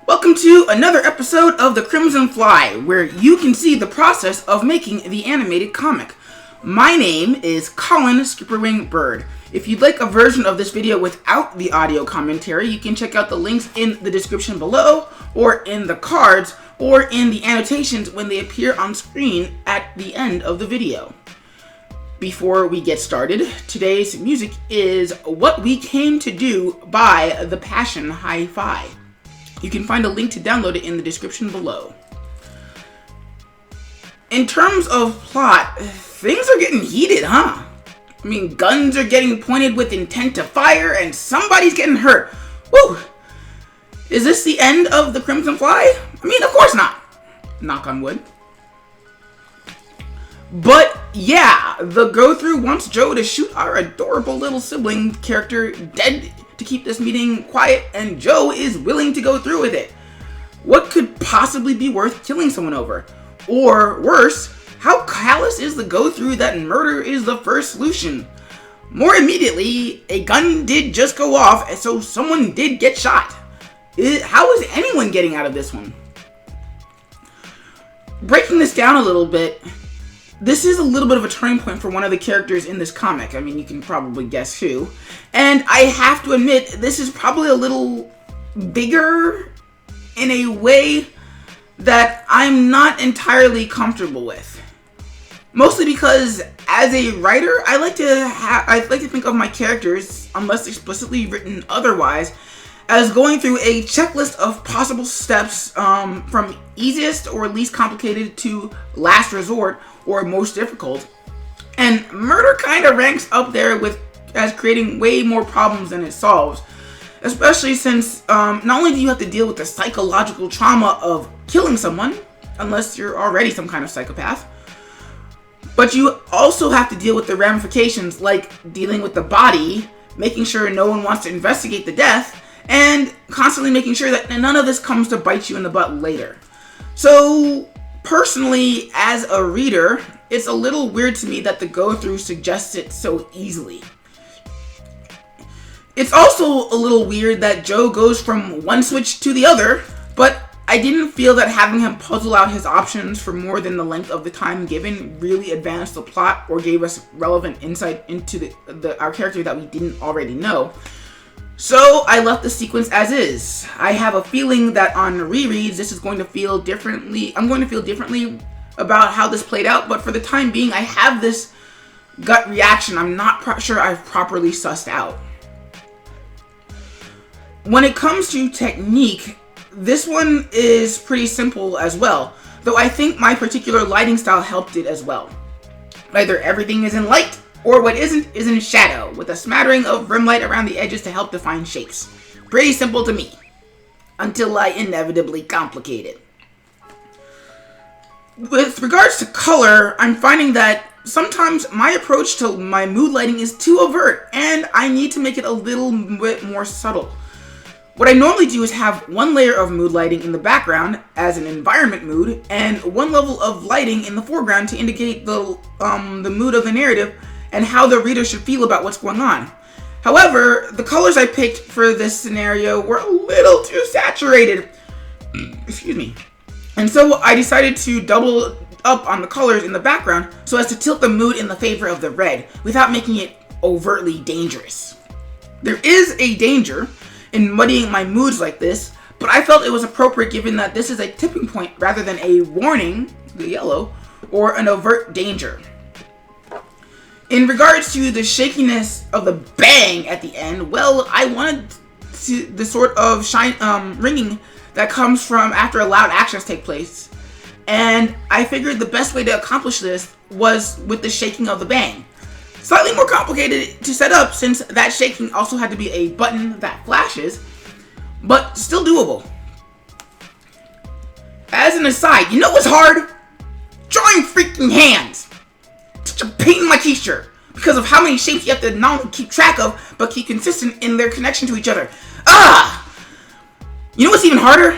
Welcome to another episode of The Crimson Fly, where you can see the process of making the animated comic. My name is Colin SkipperWing Bird. If you'd like a version of this video without the audio commentary, you can check out the links in the description below, or in the cards, or in the annotations when they appear on screen at the end of the video. Before we get started, today's music is What We Came to Do by The Passion Hi-Fi. You can find a link to download it in the description below. In terms of plot, things are getting heated, huh? I mean, guns are getting pointed with intent to fire, and somebody's getting hurt. Woo! Is this the end of The Crimson Fly? I mean, of course not. Knock on wood. But yeah, the go-through wants Joe to shoot our adorable little sibling character dead to keep this meeting quiet, and Joe is willing to go through with it. What could possibly be worth killing someone over? Or worse, how callous is the go-through that murder is the first solution? More immediately, a gun did just go off, and so someone did get shot. How is anyone getting out of this one? Breaking this down a little bit, this is a little bit of a turning point for one of the characters in this comic. I mean, you can probably guess who. And I have to admit, this is probably a little bigger in a way that I'm not entirely comfortable with. Mostly because, as a writer, I like to think of my characters, unless explicitly written otherwise, as going through a checklist of possible steps from easiest or least complicated to last resort or most difficult. And murder kind of ranks up there as creating way more problems than it solves. Especially since not only do you have to deal with the psychological trauma of killing someone, unless you're already some kind of psychopath, but you also have to deal with the ramifications like dealing with the body, making sure no one wants to investigate the death, and constantly making sure that none of this comes to bite you in the butt later. So, personally, as a reader, it's a little weird to me that the go-through suggests it so easily. It's also a little weird that Joe goes from one switch to the other, but I didn't feel that having him puzzle out his options for more than the length of the time given really advanced the plot or gave us relevant insight into our character that we didn't already know. So I left the sequence as is. I have a feeling that on rereads, this is going to feel differently. I'm going to feel differently about how this played out, but for the time being, I have this gut reaction I'm not sure I've properly sussed out. When it comes to technique, this one is pretty simple as well, though I think my particular lighting style helped it as well. Either everything is in light, or what isn't is in shadow, with a smattering of rim light around the edges to help define shapes. Pretty simple to me, until I inevitably complicate it. With regards to color, I'm finding that sometimes my approach to my mood lighting is too overt, and I need to make it a little bit more subtle. What I normally do is have one layer of mood lighting in the background as an environment mood, and one level of lighting in the foreground to indicate the mood of the narrative and how the reader should feel about what's going on. However, the colors I picked for this scenario were a little too saturated. Excuse me. And so I decided to double up on the colors in the background so as to tilt the mood in the favor of the red without making it overtly dangerous. There is a danger in muddying my moods like this, but I felt it was appropriate given that this is a tipping point rather than a warning, the yellow, or an overt danger. In regards to the shakiness of the bang at the end, well, I wanted the sort of ringing that comes from after loud actions take place. And I figured the best way to accomplish this was with the shaking of the bang. Slightly more complicated to set up since that shaking also had to be a button that flashes, but still doable. As an aside, you know what's hard? Drawing freaking hands! Such a pain in my t-shirt because of how many shapes you have to not only keep track of, but keep consistent in their connection to each other. You know what's even harder?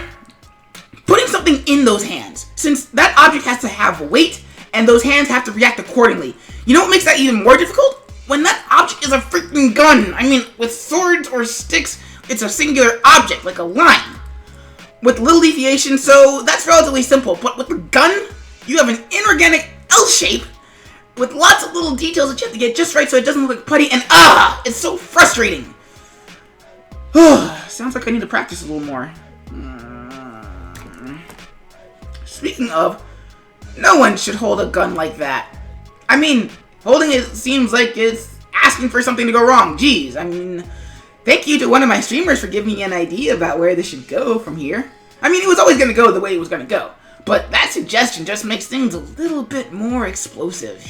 Putting something in those hands, since that object has to have weight and those hands have to react accordingly. You know what makes that even more difficult? When that object is a freaking gun. I mean, with swords or sticks, it's a singular object, like a line. with little deviation, so that's relatively simple. But with the gun, you have an inorganic L shape with lots of little details that you have to get just right so it doesn't look like putty, and it's so frustrating. Sounds like I need to practice a little more. Speaking of, no one should hold a gun like that. I mean, holding it seems like it's asking for something to go wrong. Jeez, I mean, thank you to one of my streamers for giving me an idea about where this should go from here. I mean, it was always going to go the way it was going to go. But that suggestion just makes things a little bit more explosive.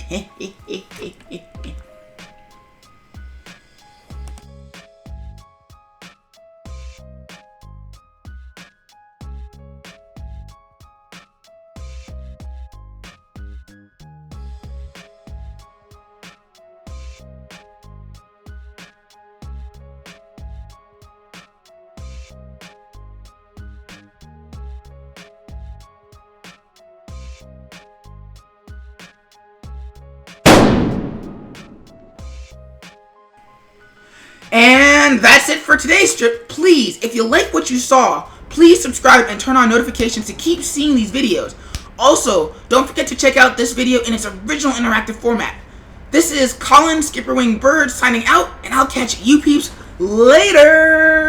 And that's it for today's strip. Please, if you like what you saw, please subscribe and turn on notifications to keep seeing these videos. Also, don't forget to check out this video in its original interactive format. This is Colin SkipperWing Bird signing out, and I'll catch you peeps later!